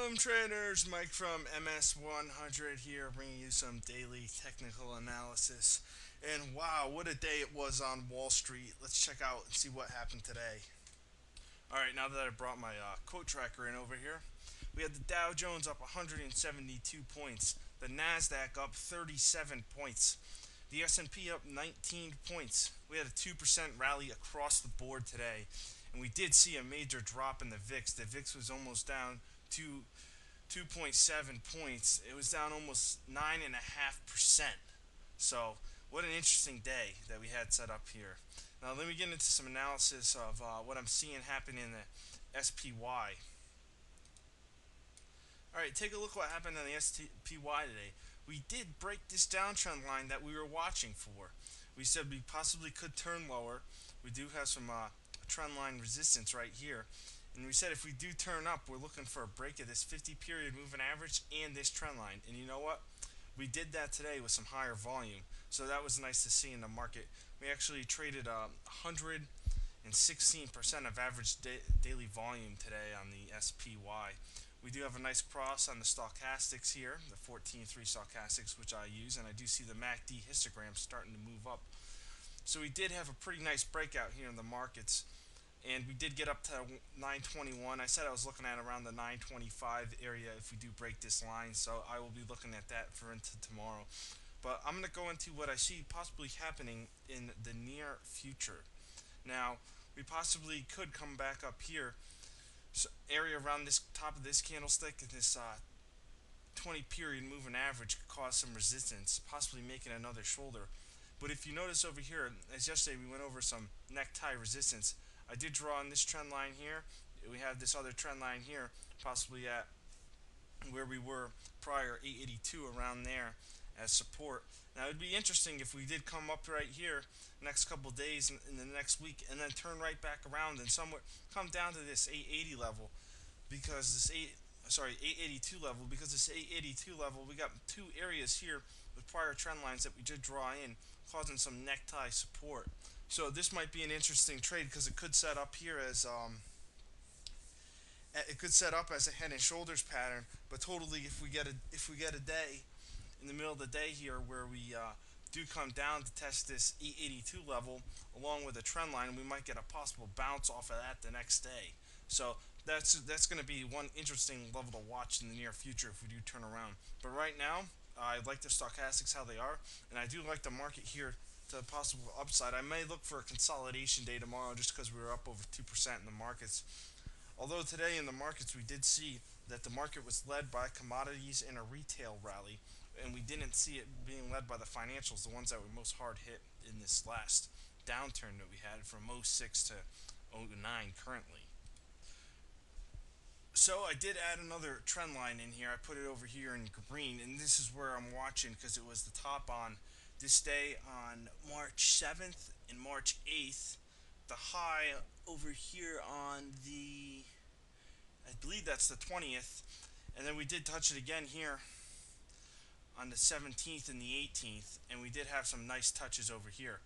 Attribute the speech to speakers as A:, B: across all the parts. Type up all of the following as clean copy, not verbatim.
A: Welcome traders, Mike from MS100 here, bringing you some daily technical analysis. And wow, what a day it was on Wall Street. Let's check out and see what happened today. Alright, now that I brought my quote tracker in over here, we had the Dow Jones up 172 points, the Nasdaq up 37 points, the S&P up 19 points. We had a 2% rally across the board today, and we did see a major drop in the VIX. The VIX was almost down to 2.7 points. It was down almost 9.5%. So, what an interesting day that we had set up here. Now, let me get into some analysis of what I'm seeing happen in the SPY. Alright, take a look what happened on the SPY today. We did break this downtrend line that we were watching for. We said we possibly could turn lower. We do have some trend line resistance right here. And we said if we do turn up, we're looking for a break of this 50 period moving average and this trend line. And you know what? We did that today with some higher volume. So that was nice to see in the market. We actually traded 116% of average daily volume today on the SPY. We do have a nice cross on the stochastics here, the 14.3 stochastics, which I use, and I do see the MACD histogram starting to move up. So we did have a pretty nice breakout here in the markets, and we did get up to 921. I said I was looking at around the 925 area if we do break this line, so I will be looking at that for into tomorrow. But I'm going to go into what I see possibly happening in the near future. Now, we possibly could come back up here, so area around this top of this candlestick and this 20 period moving average could cause some resistance, possibly making another shoulder. But if you notice over here, as yesterday we went over some necktie resistance, I did draw on this trend line here. We have this other trend line here, possibly at where we were prior, 882, around there as support. Now it would be interesting if we did come up right here next couple days in the next week and then turn right back around and somewhere come down to this 880 level, because this 882 level, because this 882 level, we got two areas here with prior trend lines that we did draw in, causing some necktie support. So this might be an interesting trade because it could set up here as a head and shoulders pattern. But totally, if we get a day in the middle of the day here where we do come down to test this 882 level along with a trend line, we might get a possible bounce off of that the next day. So that's going to be one interesting level to watch in the near future if we do turn around. But right now, I like the stochastics how they are, and I do like the market here to a possible upside. I may look for a consolidation day tomorrow just because we were up over 2% in the markets. Although today in the markets we did see that the market was led by commodities and a retail rally, and we didn't see it being led by the financials, the ones that were most hard hit in this last downturn that we had from '06 to '09 currently. So I did add another trend line in here. I put it over here in green, and this is where I'm watching because it was the top on this day on March 7th and March 8th. The high over here on the, I believe that's the 20th, and then we did touch it again here on the 17th and the 18th, and we did have some nice touches over here.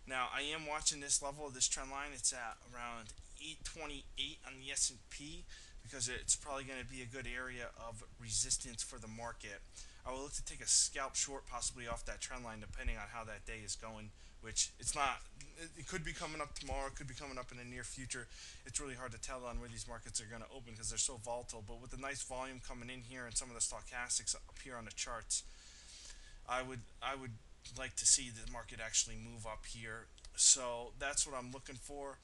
A: Now I am watching this level of this trend line. It's at around 828 on the S&P because it's probably going to be a good area of resistance for the market. I will look to take a scalp short possibly off that trend line depending on how that day is going, which it's not, it could be coming up tomorrow, it could be coming up in the near future. It's really hard to tell on where these markets are going to open because they're so volatile. But with the nice volume coming in here and some of the stochastics up here on the charts, I would like to see the market actually move up here. So that's what I'm looking for.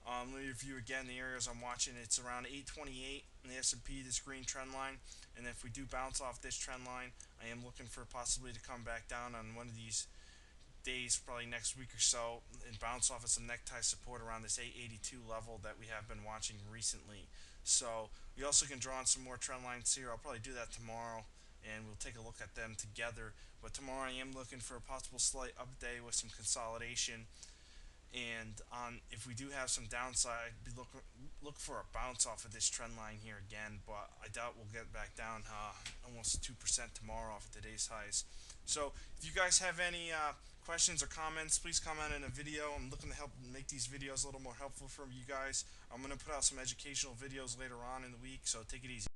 A: Let me review again the areas I'm watching. It's around 828 in the S&P, this green trend line. And if we do bounce off this trend line, I am looking for possibly to come back down on one of these days, probably next week or so, and bounce off of some necktie support around this 882 level that we have been watching recently. So we also can draw on some more trend lines here. I'll probably do that tomorrow, and we'll take a look at them together. But tomorrow I am looking for a possible slight up day with some consolidation. And if we do have some downside, look for a bounce off of this trend line here again. But I doubt we'll get back down almost 2% tomorrow off of today's highs. So if you guys have any questions or comments, please comment in a video. I'm looking to help make these videos a little more helpful for you guys. I'm going to put out some educational videos later on in the week, so take it easy.